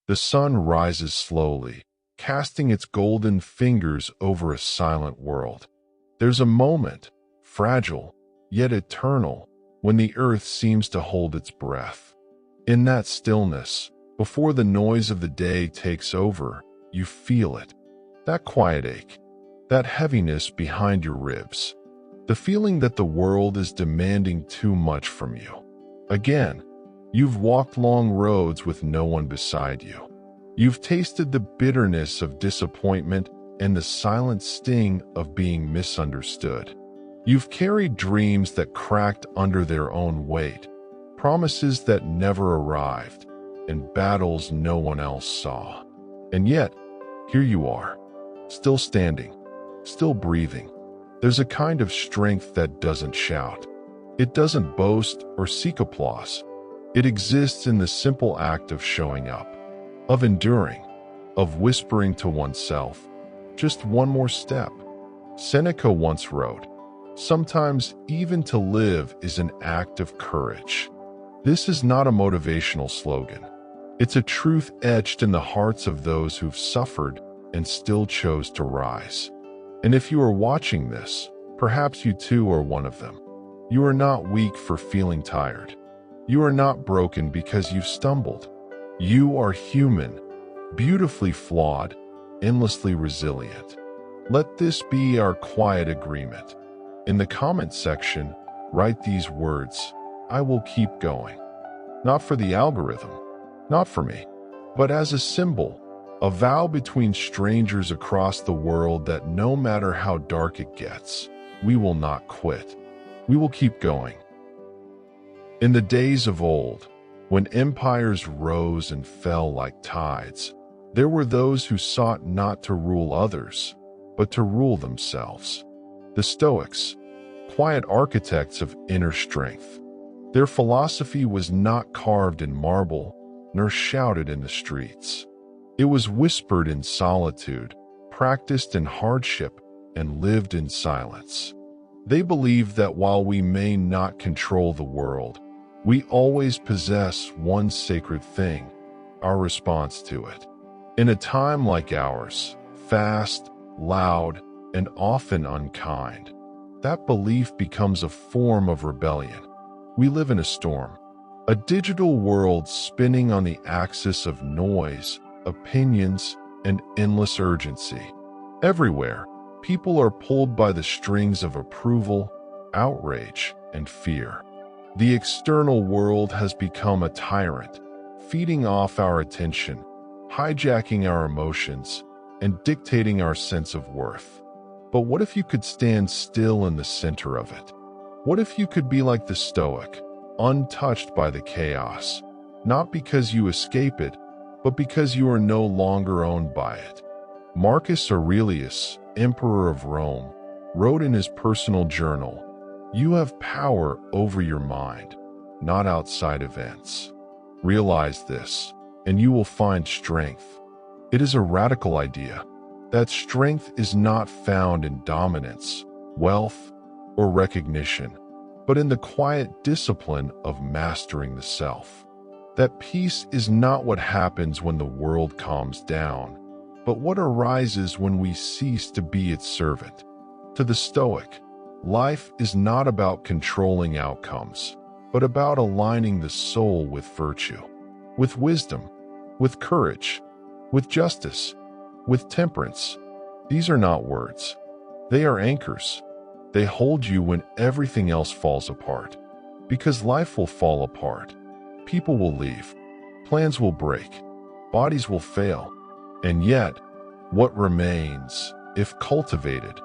The sun rises slowly, casting its golden fingers over a silent world. There's a moment, fragile, yet eternal, when the earth seems to hold its breath. In that stillness, before the noise of the day takes over, you feel it. That quiet ache, that heaviness behind your ribs, the feeling that the world is demanding too much from you. Again, you've walked long roads with no one beside you. You've tasted the bitterness of disappointment and the silent sting of being misunderstood. You've carried dreams that cracked under their own weight, promises that never arrived, and battles no one else saw. And yet, here you are, still standing, still breathing. There's a kind of strength that doesn't shout. It doesn't boast or seek applause. It exists in the simple act of showing up, of enduring, of whispering to oneself, just one more step. Seneca once wrote, "Sometimes even to live is an act of courage." This is not a motivational slogan. It's a truth etched in the hearts of those who've suffered and still chose to rise. And if you are watching this, perhaps you too are one of them. You are not weak for feeling tired. You are not broken because you've stumbled. You are human, beautifully flawed, endlessly resilient. Let this be our quiet agreement. In the comment section, write these words: "I will keep going." Not for the algorithm, not for me, but as a symbol, a vow between strangers across the world that no matter how dark it gets, we will not quit. We will keep going. In the days of old, when empires rose and fell like tides, there were those who sought not to rule others, but to rule themselves. The Stoics, quiet architects of inner strength. Their philosophy was not carved in marble, nor shouted in the streets. It was whispered in solitude, practiced in hardship, and lived in silence. They believed that while we may not control the world, we always possess one sacred thing: our response to it. In a time like ours, fast, loud, and often unkind, that belief becomes a form of rebellion. We live in a storm, a digital world spinning on the axis of noise, opinions, and endless urgency. Everywhere, people are pulled by the strings of approval, outrage, and fear. The external world has become a tyrant, feeding off our attention, hijacking our emotions, and dictating our sense of worth. But what if you could stand still in the center of it? What if you could be like the Stoic, untouched by the chaos, not because you escape it, but because you are no longer owned by it? Marcus Aurelius, Emperor of Rome, wrote in his personal journal, "You have power over your mind, not outside events. Realize this, and you will find strength." It is a radical idea that strength is not found in dominance, wealth, or recognition, but in the quiet discipline of mastering the self. That peace is not what happens when the world calms down, but what arises when we cease to be its servant. To the Stoic, life is not about controlling outcomes, but about aligning the soul with virtue, with wisdom, with courage, with justice, with temperance. These are not words. They are anchors. They hold you when everything else falls apart. Because life will fall apart. People will leave. Plans will break. Bodies will fail. And yet, what remains, if cultivated,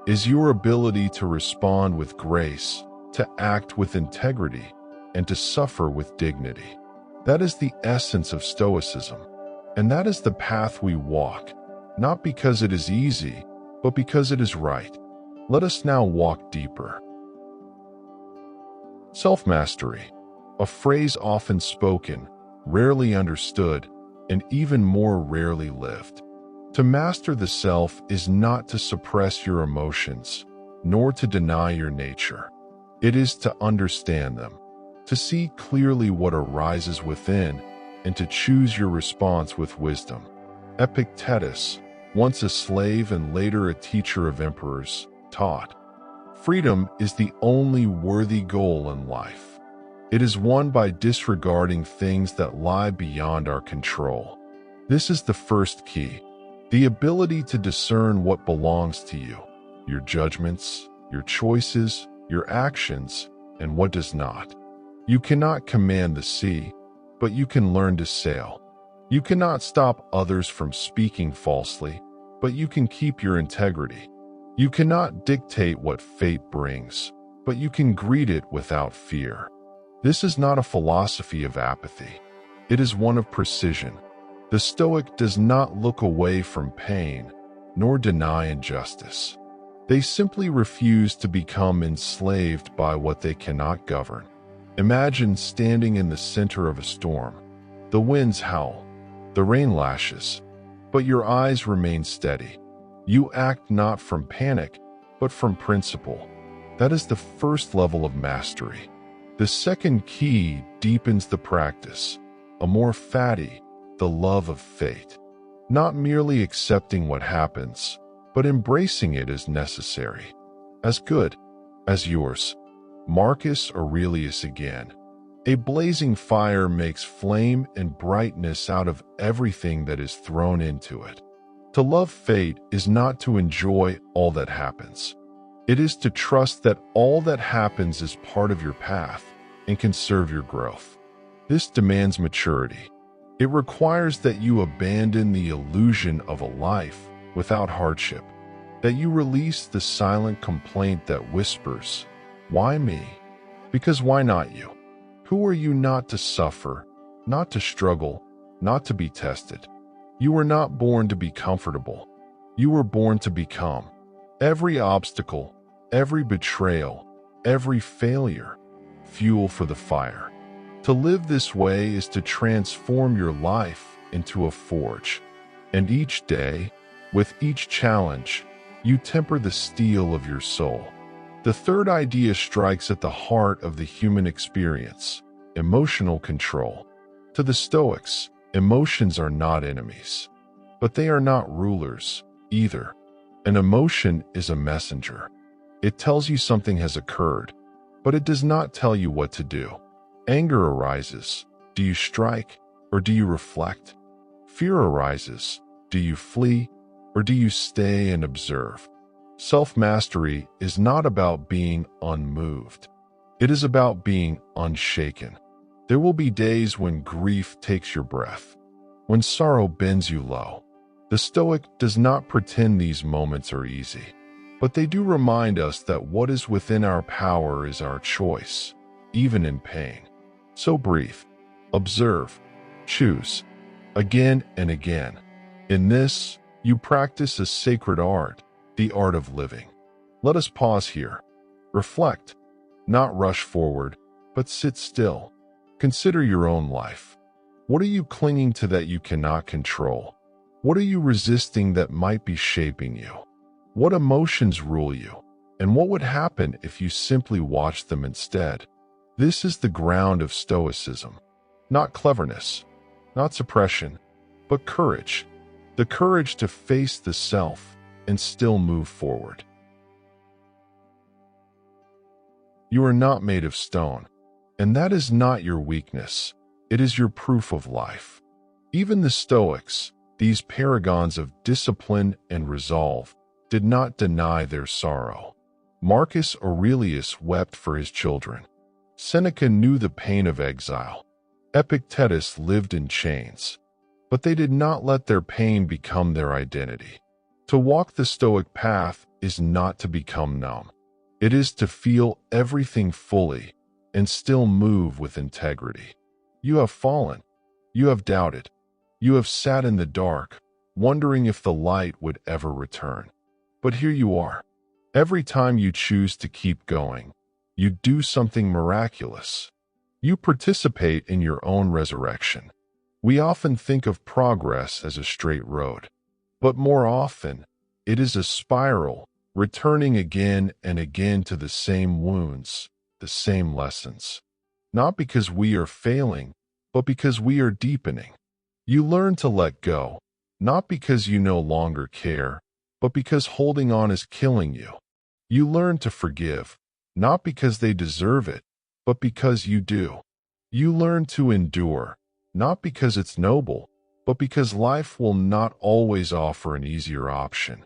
is your ability to respond with grace, to act with integrity, and to suffer with dignity. That is the essence of Stoicism. And that is the path we walk, not because it is easy, but because it is right. Let us now walk deeper. Self-mastery, a phrase often spoken, rarely understood, and even more rarely lived. To master the self is not to suppress your emotions, nor to deny your nature. It is to understand them, to see clearly what arises within, and to choose your response with wisdom. Epictetus, once a slave and later a teacher of emperors, taught, "Freedom is the only worthy goal in life. It is won by disregarding things that lie beyond our control." This is the first key, the ability to discern what belongs to you, your judgments, your choices, your actions, and what does not. You cannot command the sea, but you can learn to sail. You cannot stop others from speaking falsely, but you can keep your integrity. You cannot dictate what fate brings, but you can greet it without fear. This is not a philosophy of apathy. It is one of precision. The Stoic does not look away from pain, nor deny injustice. They simply refuse to become enslaved by what they cannot govern. Imagine standing in the center of a storm. The winds howl, the rain lashes, but your eyes remain steady. You act not from panic, but from principle. That is the first level of mastery. The second key deepens the practice, amor fati, the love of fate. Not merely accepting what happens, but embracing it as necessary, as good, as yours. Marcus Aurelius again. A blazing fire makes flame and brightness out of everything that is thrown into it. To love fate is not to enjoy all that happens. It is to trust that all that happens is part of your path and can serve your growth. This demands maturity. It requires that you abandon the illusion of a life without hardship, that you release the silent complaint that whispers, "Why me?" Because why not you? Who are you not to suffer, not to struggle, not to be tested? You were not born to be comfortable. You were born to become. Every obstacle, every betrayal, every failure, fuel for the fire. To live this way is to transform your life into a forge. And each day, with each challenge, you temper the steel of your soul. The third idea strikes at the heart of the human experience: emotional control. To the Stoics, emotions are not enemies, but they are not rulers either. An emotion is a messenger. It tells you something has occurred, but it does not tell you what to do. Anger arises. Do you strike, or do you reflect? Fear arises. Do you flee, or do you stay and observe? Self-mastery is not about being unmoved. It is about being unshaken. There will be days when grief takes your breath, when sorrow bends you low. The Stoic does not pretend these moments are easy, but they do remind us that what is within our power is our choice, even in pain. So breathe, observe, choose, again and again. In this, you practice a sacred art, the art of living. Let us pause here. Reflect, not rush forward, but sit still. Consider your own life. What are you clinging to that you cannot control? What are you resisting that might be shaping you? What emotions rule you? And what would happen if you simply watched them instead? This is the ground of Stoicism. Not cleverness, not suppression, but courage. The courage to face the self and still move forward. You are not made of stone, and that is not your weakness. It is your proof of life. Even the Stoics, these paragons of discipline and resolve, did not deny their sorrow. Marcus Aurelius wept for his children. Seneca knew the pain of exile. Epictetus lived in chains. But they did not let their pain become their identity. To walk the Stoic path is not to become numb. It is to feel everything fully and still move with integrity. You have fallen. You have doubted. You have sat in the dark, wondering if the light would ever return. But here you are. Every time you choose to keep going, you do something miraculous. You participate in your own resurrection. We often think of progress as a straight road, but more often, it is a spiral, returning again and again to the same wounds, the same lessons. Not because we are failing, but because we are deepening. You learn to let go, not because you no longer care, but because holding on is killing you. You learn to forgive, not because they deserve it, but because you do. You learn to endure, not because it's noble, but because life will not always offer an easier option.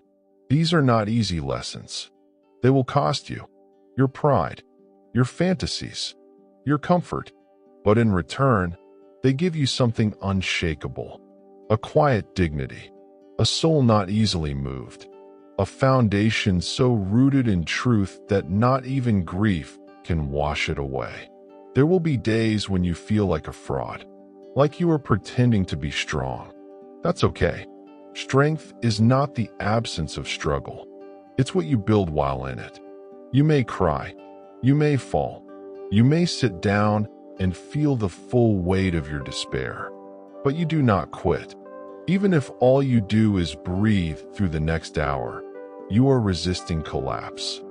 These are not easy lessons. They will cost you your pride, your fantasies, your comfort, but in return, they give you something unshakable, a quiet dignity, a soul not easily moved, a foundation so rooted in truth that not even grief can wash it away. There will be days when you feel like a fraud, like you are pretending to be strong. That's okay. Strength is not the absence of struggle. It's what you build while in it. You may cry, you may fall, you may sit down and feel the full weight of your despair, but you do not quit. Even if all you do is breathe through the next hour, you are resisting collapse.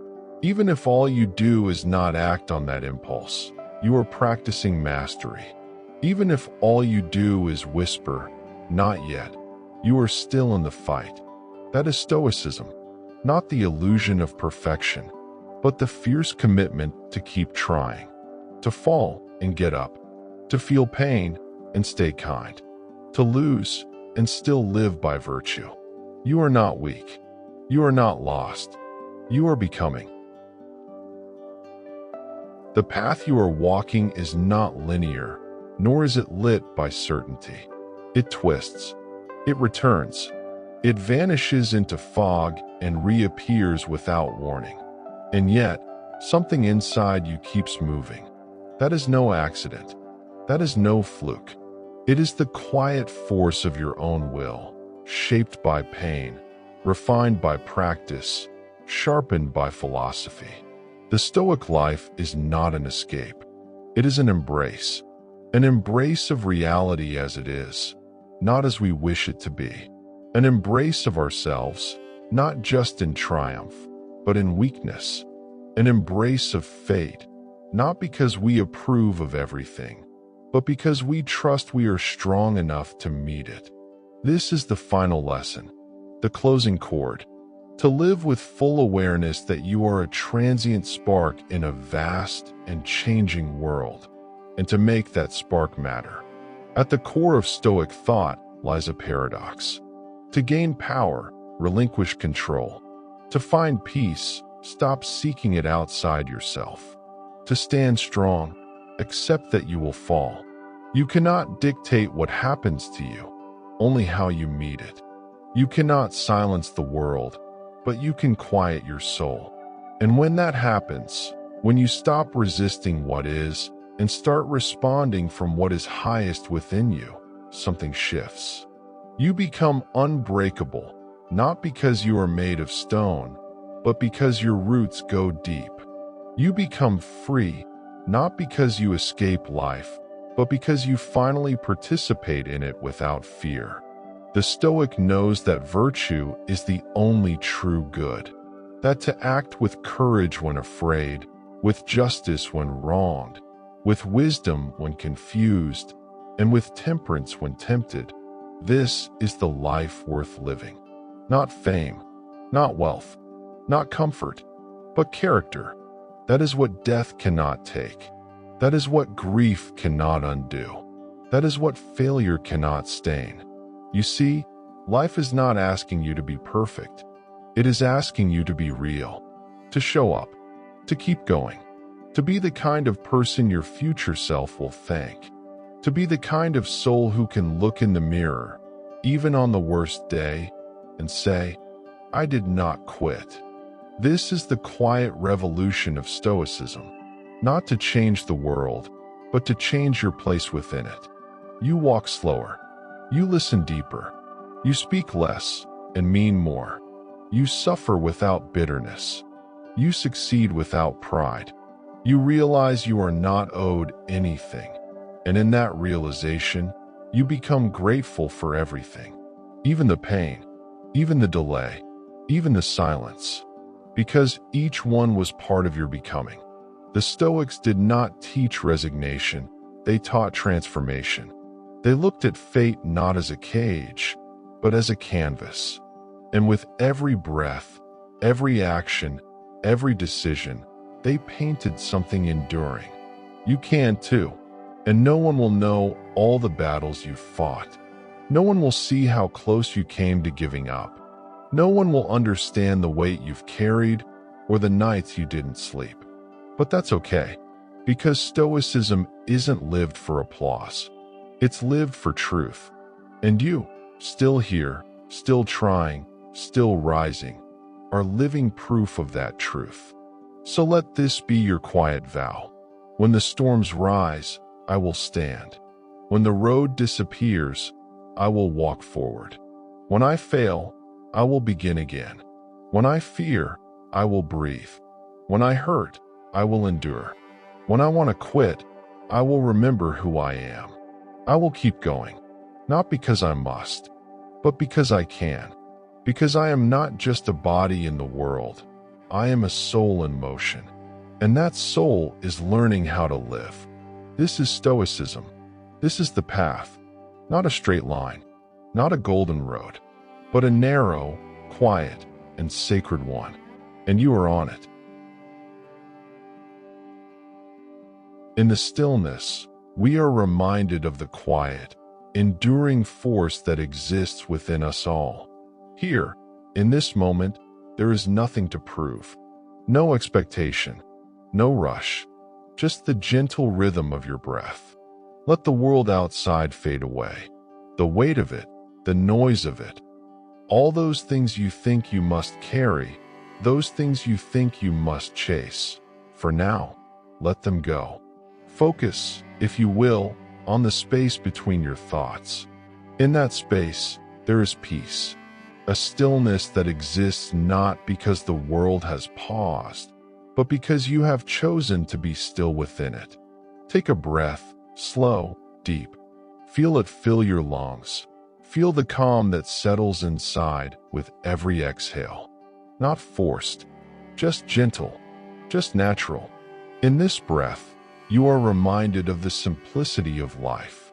Even if all you do is not act on that impulse, you are practicing mastery. Even if all you do is whisper, "Not yet," you are still in the fight. That is Stoicism, not the illusion of perfection, but the fierce commitment to keep trying, to fall and get up, to feel pain and stay kind, to lose and still live by virtue. You are not weak. You are not lost. You are becoming. The path you are walking is not linear, nor is it lit by certainty. It twists. It returns. It vanishes into fog and reappears without warning. And yet, something inside you keeps moving. That is no accident. That is no fluke. It is the quiet force of your own will, shaped by pain, refined by practice, sharpened by philosophy. The Stoic life is not an escape. It is an embrace of reality as it is, not as we wish it to be. An embrace of ourselves, not just in triumph, but in weakness. An embrace of fate, not because we approve of everything, but because we trust we are strong enough to meet it. This is the final lesson, the closing chord. To live with full awareness that you are a transient spark in a vast and changing world, and to make that spark matter. At the core of Stoic thought lies a paradox. To gain power, relinquish control. To find peace, stop seeking it outside yourself. To stand strong, accept that you will fall. You cannot dictate what happens to you, only how you meet it. You cannot silence the world, but you can quiet your soul. And when that happens, when you stop resisting what is and start responding from what is highest within you, something shifts. You become unbreakable, not because you are made of stone, but because your roots go deep. You become free, not because you escape life, but because you finally participate in it without fear. The Stoic knows that virtue is the only true good, that to act with courage when afraid, with justice when wronged, with wisdom when confused, and with temperance when tempted, this is the life worth living. Not fame, not wealth, not comfort, but character. That is what death cannot take. That is what grief cannot undo. That is what failure cannot stain. You see, life is not asking you to be perfect. It is asking you to be real, to show up, to keep going, to be the kind of person your future self will thank, to be the kind of soul who can look in the mirror, even on the worst day, and say, "I did not quit." This is the quiet revolution of Stoicism, not to change the world, but to change your place within it. You walk slower. You listen deeper. You speak less and mean more. You suffer without bitterness. You succeed without pride. You realize you are not owed anything. And in that realization, you become grateful for everything, even the pain, even the delay, even the silence, because each one was part of your becoming. The Stoics did not teach resignation. they taught transformation. They looked at fate not as a cage, but as a canvas. And with every breath, every action, every decision, they painted something enduring. You can too. And no one will know all the battles you've fought. No one will see how close you came to giving up. No one will understand the weight you've carried or the nights you didn't sleep. But that's okay, because Stoicism isn't lived for applause. It's lived for truth. And you, still here, still trying, still rising, are living proof of that truth. So let this be your quiet vow. When the storms rise, I will stand. When the road disappears, I will walk forward. When I fail, I will begin again. When I fear, I will breathe. When I hurt, I will endure. When I want to quit, I will remember who I am. I will keep going, not because I must, but because I can. Because I am not just a body in the world, I am a soul in motion. And that soul is learning how to live. This is Stoicism. This is the path, not a straight line, not a golden road, but a narrow, quiet, and sacred one. And you are on it. In the stillness, we are reminded of the quiet, enduring force that exists within us all. Here, in this moment, there is nothing to prove. No expectation, no rush, just the gentle rhythm of your breath. Let the world outside fade away. The weight of it, the noise of it. All those things you think you must carry, those things you think you must chase. For now, let them go. Focus, if you will, on the space between your thoughts. In that space, there is peace, a stillness that exists not because the world has paused, but because you have chosen to be still within it. Take a breath, slow, deep. Feel it fill your lungs. Feel the calm that settles inside with every exhale. Not forced, just gentle, just natural. In this breath, you are reminded of the simplicity of life,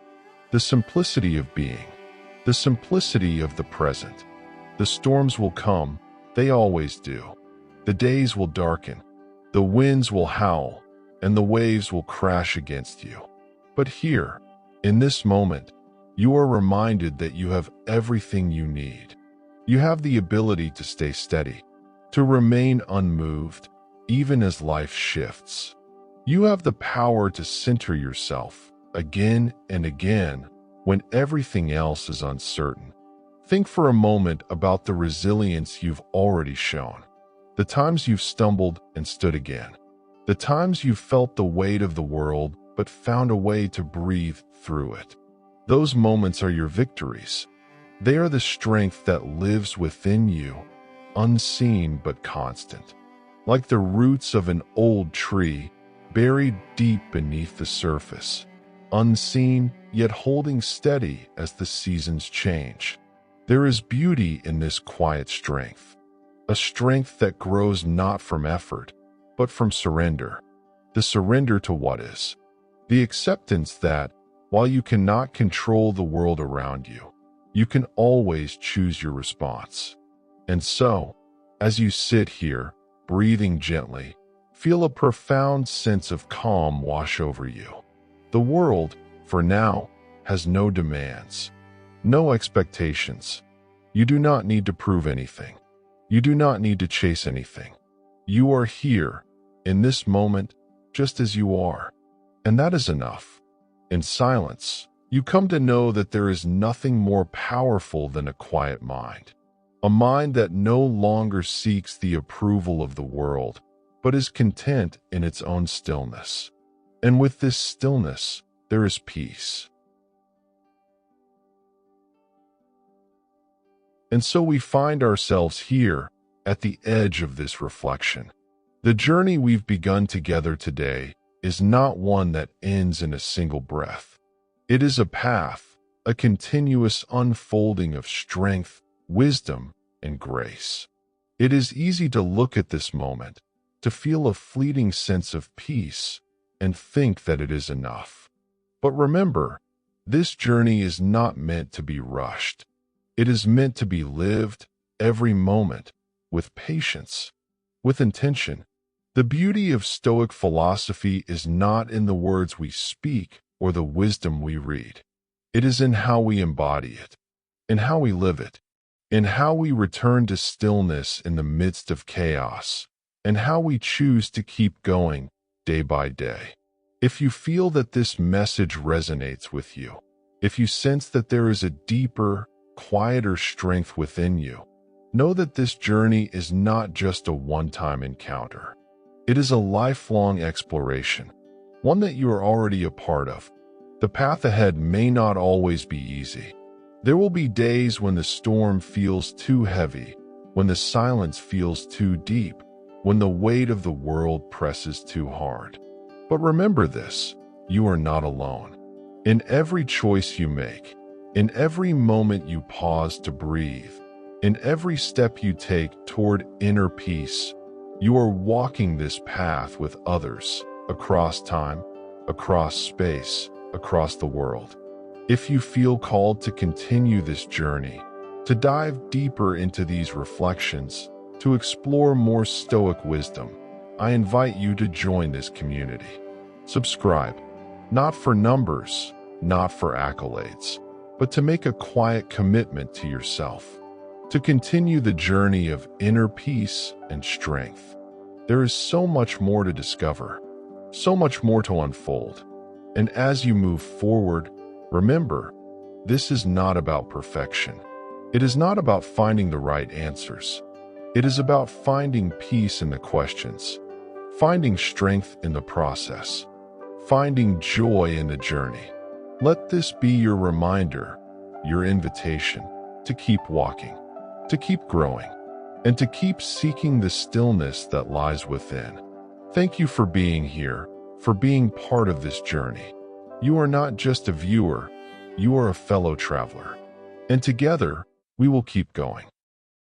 the simplicity of being, the simplicity of the present. The storms will come, they always do. The days will darken, the winds will howl, and the waves will crash against you. But here, in this moment, you are reminded that you have everything you need. You have the ability to stay steady, to remain unmoved, even as life shifts. You have the power to center yourself again and again when everything else is uncertain. Think for a moment about the resilience you've already shown. The times you've stumbled and stood again. The times you've felt the weight of the world but found a way to breathe through it. Those moments are your victories. They are the strength that lives within you, unseen but constant. Like the roots of an old tree, buried deep beneath the surface, unseen yet holding steady as the seasons change. There is beauty in this quiet strength, a strength that grows not from effort, but from surrender. The surrender to what is. The acceptance that, while you cannot control the world around you, you can always choose your response. And so, as you sit here, breathing gently, feel a profound sense of calm wash over you. The world, for now, has no demands, no expectations. You do not need to prove anything. You do not need to chase anything. You are here, in this moment, just as you are. And that is enough. In silence, you come to know that there is nothing more powerful than a quiet mind. A mind that no longer seeks the approval of the world, but is content in its own stillness. And with this stillness, there is peace. And so we find ourselves here, at the edge of this reflection. The journey we've begun together today is not one that ends in a single breath. It is a path, a continuous unfolding of strength, wisdom, and grace. It is easy to look at this moment, to feel a fleeting sense of peace, and think that it is enough. But remember, this journey is not meant to be rushed. It is meant to be lived every moment with patience, with intention. The beauty of Stoic philosophy is not in the words we speak or the wisdom we read. It is in how we embody it, in how we live it, in how we return to stillness in the midst of chaos, and how we choose to keep going day by day. If you feel that this message resonates with you, if you sense that there is a deeper, quieter strength within you, know that this journey is not just a one-time encounter. It is a lifelong exploration, one that you are already a part of. The path ahead may not always be easy. There will be days when the storm feels too heavy, when the silence feels too deep, when the weight of the world presses too hard. But remember this, you are not alone. In every choice you make, in every moment you pause to breathe, in every step you take toward inner peace, you are walking this path with others, across time, across space, across the world. If you feel called to continue this journey, to dive deeper into these reflections, to explore more Stoic wisdom, I invite you to join this community. Subscribe, not for numbers, not for accolades, but to make a quiet commitment to yourself, to continue the journey of inner peace and strength. There is so much more to discover, so much more to unfold. And as you move forward, remember, this is not about perfection. It is not about finding the right answers. It is about finding peace in the questions, finding strength in the process, finding joy in the journey. Let this be your reminder, your invitation to keep walking, to keep growing, and to keep seeking the stillness that lies within. Thank you for being here, for being part of this journey. You are not just a viewer, you are a fellow traveler. And together, we will keep going.